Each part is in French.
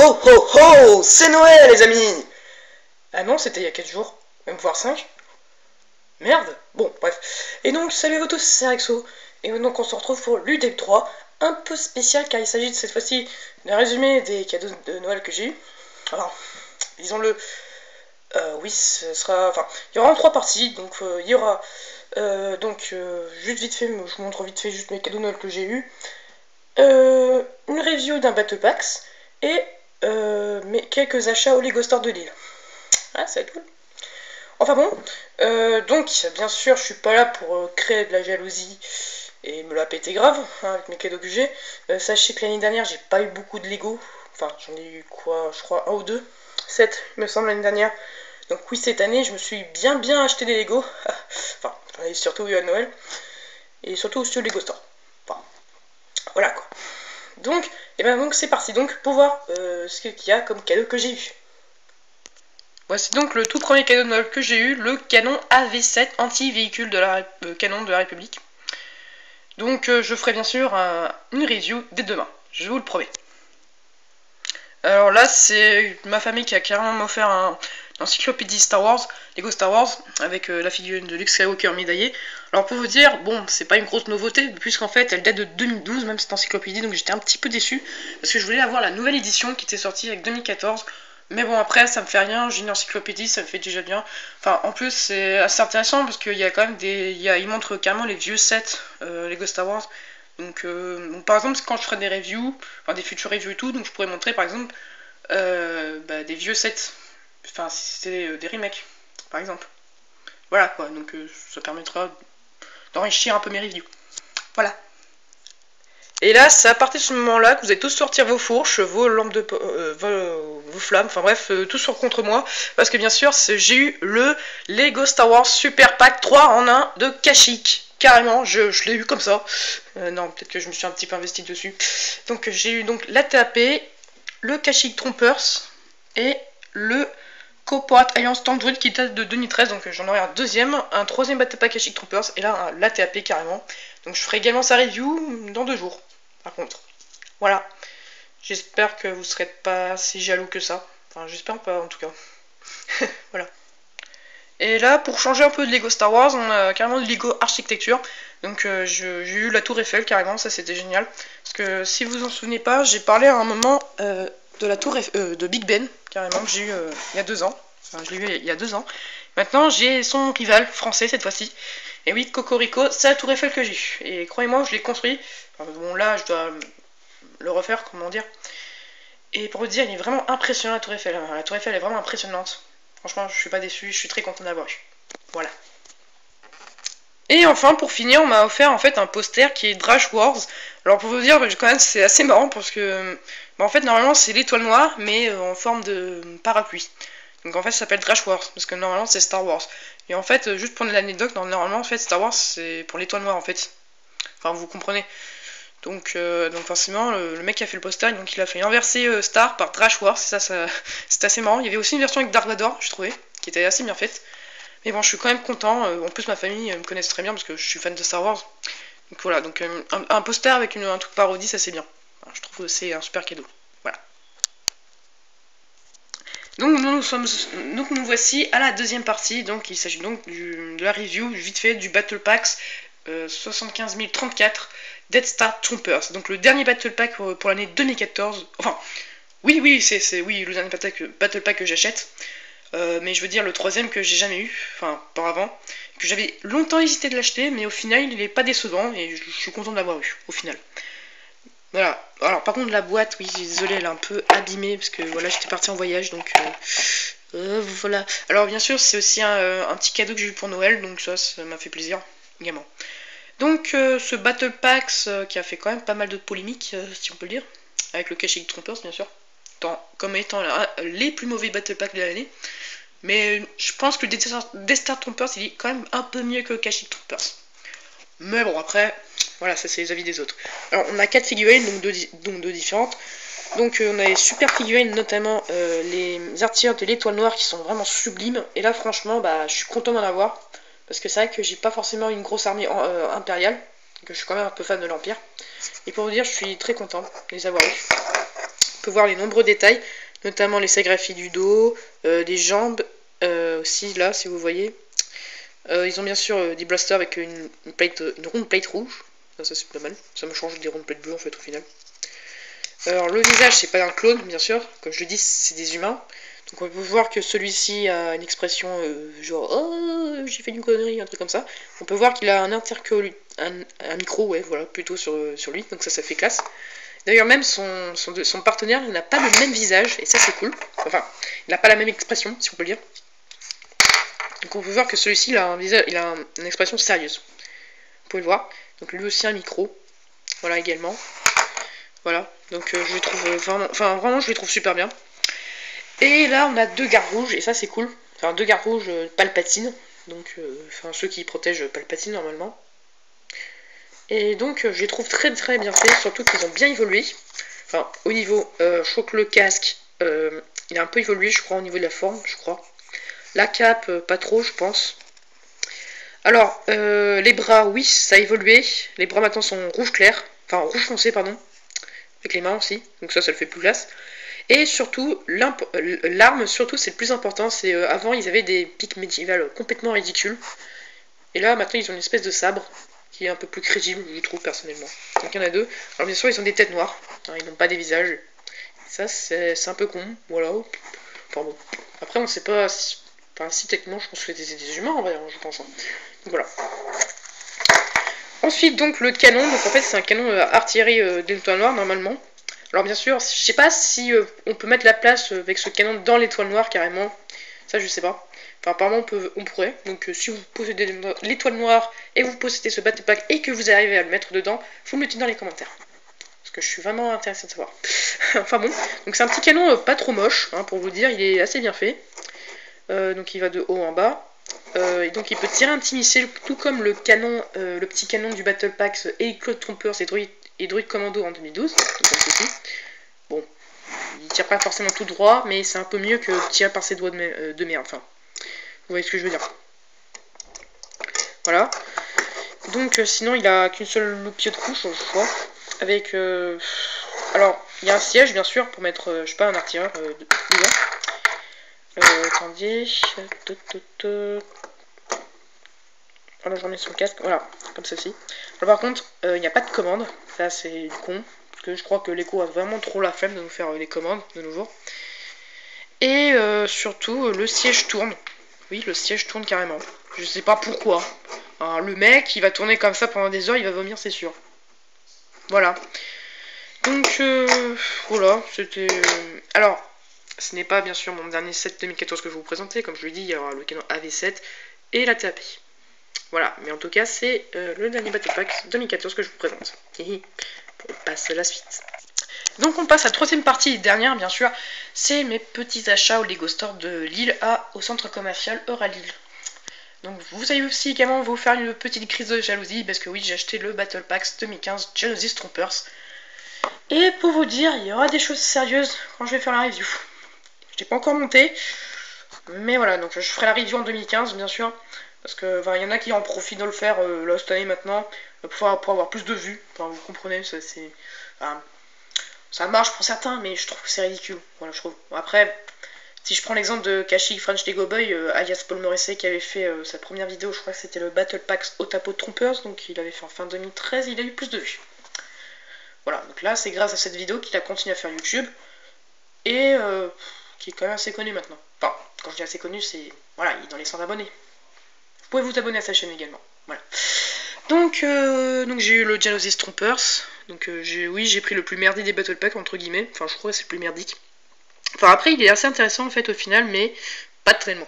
Ho ho ho! C'est Noël les amis! Ah non, c'était il y a 4 jours, même voire 5. Merde! Bon, bref. Et donc, salut à vous tous, c'est Rexo. Et donc on se retrouve pour l'UDEP 3, un peu spécial car il s'agit de cette fois-ci d'un résumé des cadeaux de Noël que j'ai eu. Alors, disons-le, oui, ce sera... Enfin, il y aura en 3 parties, donc il y aura... juste vite fait, je vous montre vite fait juste mes cadeaux de Noël que j'ai eu. Une review d'un Battle Packs et quelques achats au Lego Store de Lille. Ah, ça va être cool. Enfin bon, donc bien sûr je suis pas là pour créer de la jalousie et me la péter grave hein, avec mes cadeaux que j'ai. Sachez que l'année dernière j'ai pas eu beaucoup de Lego, enfin j'en ai eu quoi, je crois un ou deux, 7 me semble l'année dernière. Donc oui, cette année je me suis bien acheté des Lego, enfin j'en ai surtout eu à Noël et surtout aussi au Lego Store. Enfin, voilà quoi. Donc, et ben donc c'est parti donc pour voir ce qu'il y a comme cadeau que j'ai eu. Voici donc le tout premier cadeau de Noël que j'ai eu, le canon AV7 anti-véhicule de la canon de la République. Donc je ferai bien sûr une review dès demain, je vous le promets. Alors là c'est ma famille qui a carrément offert une encyclopédie Star Wars, Lego Star Wars, avec la figurine de Luke Skywalker médaillée. Alors pour vous dire, bon c'est pas une grosse nouveauté, puisqu'en fait elle date de 2012 même cette encyclopédie, donc j'étais un petit peu déçu, parce que je voulais avoir la nouvelle édition qui était sortie avec 2014. Mais bon, après, ça me fait rien, j'ai une encyclopédie, ça me fait déjà bien. Enfin, en plus, c'est assez intéressant parce qu'il y a quand même des... Il montre carrément les vieux sets Lego Star Wars. Donc, par exemple, quand je ferai des reviews, enfin des futures reviews et tout, donc je pourrais montrer par exemple des vieux sets. Enfin, si c'était des remakes, par exemple. Voilà quoi, donc ça permettra d'enrichir un peu mes reviews. Voilà. Et là, c'est à partir de ce moment-là que vous allez tous sortir vos fourches, vos lampes de... vos flammes, enfin bref, tous sur contre moi. Parce que bien sûr, j'ai eu le Lego Star Wars Super Pack 3 en 1 de Kashyyyk. Carrément, je l'ai eu comme ça. Non, peut-être que je me suis un petit peu investi dessus. Donc j'ai eu donc l'ATAP, le Kashyyyk Troopers et le Corporate Alliance Tank Drill qui date de 2013. Donc j'en aurai un deuxième, un troisième Battle Pack Kashyyyk Troopers et là l'ATAP carrément. Donc je ferai également sa review dans 2 jours. Par contre, voilà. J'espère que vous serez pas si jaloux que ça. Enfin, j'espère pas en tout cas. Voilà. Et là, pour changer un peu de Lego Star Wars, on a carrément de Lego Architecture. Donc j'ai eu la Tour Eiffel carrément, ça c'était génial. Parce que si vous en souvenez pas, j'ai parlé à un moment de la Tour Eiffel, de Big Ben, carrément, que j'ai eu il y a 2 ans. Enfin, je l'ai eu il y a 2 ans. Maintenant, j'ai son rival français cette fois-ci. Et oui, Cocorico, c'est la Tour Eiffel que j'ai eu. Et croyez-moi, je l'ai construit. Enfin, bon, là, je dois le refaire, comment dire. Et pour vous dire, il est vraiment impressionnant la Tour Eiffel. La Tour Eiffel est vraiment impressionnante. Franchement, je suis pas déçu, je suis très content d'avoir eu. Voilà. Et enfin, pour finir, on m'a offert en fait un poster qui est Drash Wars. Alors pour vous dire, quand même, c'est assez marrant parce que, en fait, normalement, c'est l'étoile noire, mais en forme de parapluie. Donc en fait, ça s'appelle Drash Wars parce que normalement, c'est Star Wars. Et en fait, juste pour l'anecdote, normalement, en fait, Star Wars, c'est pour l'étoile noire en fait. Enfin, vous comprenez. Donc forcément, le mec qui a fait le poster, donc il a fait inverser Star par Drash Wars, ça c'est assez marrant. Il y avait aussi une version avec Dark Vador, je trouvais, qui était assez bien faite. Mais bon, je suis quand même content. En plus, ma famille me connaît très bien parce que je suis fan de Star Wars. Donc voilà, donc un poster avec un truc parodie, ça c'est bien. Alors, je trouve que c'est un super cadeau. Voilà. Donc nous voici à la deuxième partie. Donc il s'agit donc de la review vite fait du Battle Packs 75 034 Death Star Troopers. Donc le dernier Battle Pack pour l'année 2014. Enfin, oui, c'est le dernier Battle Pack que j'achète. Mais je veux dire le troisième que j'ai jamais eu, enfin auparavant, que j'avais longtemps hésité de l'acheter, mais au final il est pas décevant et je suis content de l'avoir eu au final. Voilà. Alors par contre la boîte, oui désolé, elle est un peu abîmée parce que voilà j'étais partie en voyage donc voilà. Alors bien sûr c'est aussi un petit cadeau que j'ai eu pour Noël, donc ça m'a fait plaisir également. Donc ce Battle Packs qui a fait quand même pas mal de polémiques si on peut le dire, avec le Kashyyyk Troopers bien sûr, comme étant les plus mauvais Battle Packs de l'année. Mais je pense que le Death Star Troopers il est quand même un peu mieux que le Kashyyyk Troopers. Mais bon après, voilà, ça c'est les avis des autres. Alors on a 4 figurines, donc deux différentes. Donc on a les super figurines, notamment les artilleurs de l'étoile noire qui sont vraiment sublimes. Et là franchement, je suis content d'en avoir. Parce que c'est vrai que j'ai pas forcément une grosse armée impériale. Que je suis quand même un peu fan de l'Empire. Et pour vous dire, je suis très content de les avoir eu. peut voir les nombreux détails, notamment les sérigraphies du dos, des jambes, aussi là si vous voyez. Ils ont bien sûr des blasters avec une ronde plate rouge, ça c'est pas mal, ça me change des rondes plates bleues en fait au final. Alors le visage c'est pas un clone bien sûr, comme je le dis c'est des humains. Donc on peut voir que celui-ci a une expression genre oh j'ai fait une connerie, un truc comme ça. On peut voir qu'il a un micro, ouais voilà, plutôt sur lui, donc ça fait classe. D'ailleurs même son partenaire il n'a pas le même visage, et ça c'est cool. Enfin, il n'a pas la même expression, si on peut le dire. Donc on peut voir que celui-ci il a une expression sérieuse. Vous pouvez le voir. Donc lui aussi un micro. Voilà également. Voilà. Donc je les trouve vraiment je les trouve super bien. Et là on a deux gardes rouges et ça c'est cool. Enfin deux gardes rouges Palpatine. Donc ceux qui protègent Palpatine normalement. Et donc je les trouve très très bien faits, surtout qu'ils ont bien évolué. Enfin au niveau, je crois que le casque il a un peu évolué je crois au niveau de la forme, je crois. La cape, pas trop, je pense. Alors, les bras, oui, ça a évolué. Les bras maintenant sont rouge clair. Enfin, rouge foncé, pardon. Avec les mains aussi. Donc ça le fait plus classe. Et surtout, l'arme, surtout, c'est le plus important. C'est avant, ils avaient des piques médiévales complètement ridicules. Et là, maintenant, ils ont une espèce de sabre qui est un peu plus crédible, je trouve, personnellement. Donc il y en a deux. Alors bien sûr, ils ont des têtes noires. Hein, ils n'ont pas des visages. Ça, c'est un peu con. Voilà. Enfin bon. Après, on sait pas... Enfin, si techniquement, je pense que c'est des humains en vrai, je pense. Hein. Donc voilà. Ensuite, donc le canon. Donc en fait, c'est un canon artillerie d'étoile noire normalement. Alors bien sûr, je sais pas si on peut mettre la place avec ce canon dans l'étoile noire carrément. Ça, je sais pas. Enfin, apparemment, on pourrait. Donc si vous possédez l'étoile noire et vous possédez ce battle pack et que vous arrivez à le mettre dedans, vous me le dites dans les commentaires. Parce que je suis vraiment intéressée de savoir. Enfin bon. Donc c'est un petit canon pas trop moche, hein, pour vous dire. Il est assez bien fait. Donc il va de haut en bas. Et donc il peut tirer un petit missile, tout comme le canon, le petit canon du Battle Pack Claude Trompers et Droid Commando en 2012, comme ceci. Bon, il tire pas forcément tout droit, mais c'est un peu mieux que tirer par ses doigts de merde. Enfin, vous voyez ce que je veux dire. Voilà. Donc sinon il a qu'une seule loupiote de couche, je crois. Avec... alors, il y a un siège bien sûr pour mettre, je sais pas, un artilleur dedans. Attendez. Alors je remets son casque, voilà, comme ceci. Alors par contre, il n'y a pas de commande, ça c'est du con, parce que je crois que l'écho a vraiment trop la flemme de nous faire les commandes de nos jours. Et surtout, le siège tourne. Oui, le siège tourne carrément. Je sais pas pourquoi. Alors, le mec, il va tourner comme ça pendant des heures, il va vomir, c'est sûr. Voilà. Donc, voilà, c'était... Alors, ce n'est pas bien sûr mon dernier set 2014 que je vais vous présenter. Comme je l'ai dit, il y aura le canon AV7 et la TAP. Voilà, mais en tout cas, c'est le dernier Battle Pack 2014 que je vous présente. On passe à la suite. Donc on passe à la troisième partie et dernière, bien sûr. C'est mes petits achats au Lego Store de Lille au centre commercial Euralille. Donc vous allez aussi également vous faire une petite crise de jalousie, parce que oui, j'ai acheté le Battle Pack 2015 Genesis Trompers. Et pour vous dire, il y aura des choses sérieuses quand je vais faire la review. Je l'ai pas encore monté, mais voilà, donc je ferai la review en 2015, bien sûr. Parce que y en a qui en profitent de le faire là cette année maintenant pour avoir plus de vues. Enfin, vous comprenez, ça marche pour certains, mais je trouve que c'est ridicule. Voilà, je trouve. Après, si je prends l'exemple de Kashi French Lego Boy, alias Paul Morrissey, qui avait fait sa première vidéo, je crois que c'était le Battle Pack Otapo Trompers, donc il avait fait en fin 2013, il a eu plus de vues. Voilà, donc là c'est grâce à cette vidéo qu'il a continué à faire YouTube, et qui est quand même assez connu maintenant. Enfin, quand je dis assez connu, c'est... Voilà, il est dans les 100 abonnés. Vous pouvez vous abonner à sa chaîne également. Voilà. Donc j'ai eu le Genesis Trompers. Donc j'ai pris le plus merdique des Battle Pack, entre guillemets. Enfin, je crois que c'est le plus merdique. Enfin, après, il est assez intéressant en fait au final, mais pas tellement.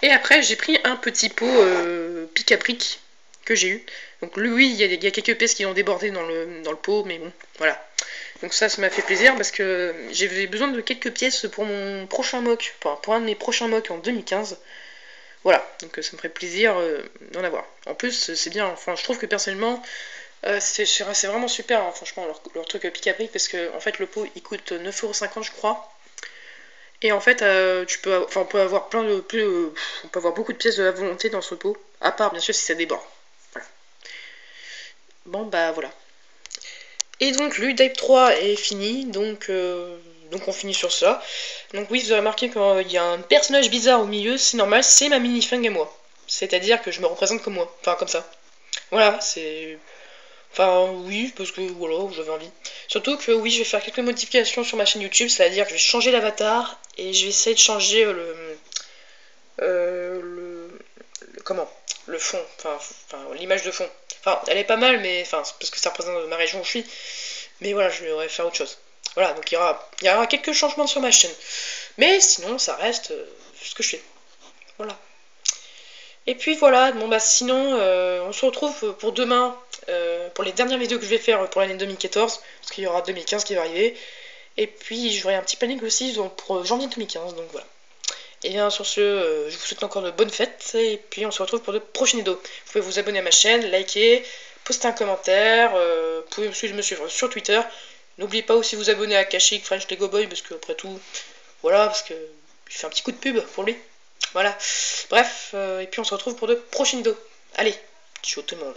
Et après, j'ai pris un petit pot pic à brique que j'ai eu. Donc lui, oui, il y a quelques pièces qui ont débordé dans le pot, mais bon, voilà. Donc ça m'a fait plaisir parce que j'avais besoin de quelques pièces pour mon prochain mock, pour un de mes prochains mocks en 2015. Voilà, donc ça me ferait plaisir d'en avoir. En plus, c'est bien, enfin, je trouve que personnellement, c'est vraiment super, hein, franchement, leur truc pic à brique, parce que en fait, le pot il coûte 9,50€ je crois. Et en fait, on peut avoir on peut avoir beaucoup de pièces de la volonté dans ce pot, à part bien sûr si ça déborde. Voilà. Bon, bah voilà. Et donc l'U-Type 3 est fini, donc on finit sur ça. Donc oui, vous avez remarqué qu'il y a un personnage bizarre au milieu, c'est normal, c'est ma minifang à moi. C'est-à-dire que je me représente comme moi, enfin comme ça. Voilà, c'est... Enfin oui, parce que voilà, j'avais envie. Surtout que oui, je vais faire quelques modifications sur ma chaîne YouTube, c'est-à-dire que je vais changer l'avatar et je vais essayer de changer euh, le, comment le fond, enfin l'image de fond. Enfin, elle est pas mal, mais enfin, c'est parce que ça représente ma région où je suis. Mais voilà, je vais faire autre chose. Voilà, donc il y aura quelques changements sur ma chaîne. Mais sinon, ça reste ce que je fais. Voilà. Et puis voilà, bon bah sinon, on se retrouve pour demain, pour les dernières vidéos que je vais faire pour l'année 2014, parce qu'il y aura 2015 qui va arriver. Et puis j'aurai un petit planning aussi pour janvier 2015, donc voilà. Et bien sur ce, je vous souhaite encore de bonnes fêtes, et puis on se retrouve pour de prochaines vidéos. Vous pouvez vous abonner à ma chaîne, liker, poster un commentaire, vous pouvez me suivre sur Twitter. N'oubliez pas aussi de vous abonner à Kashik French Lego Boy, parce que après tout, voilà, parce que je fais un petit coup de pub pour lui. Voilà. Bref, et puis on se retrouve pour de prochaines vidéos. Allez, ciao tout le monde.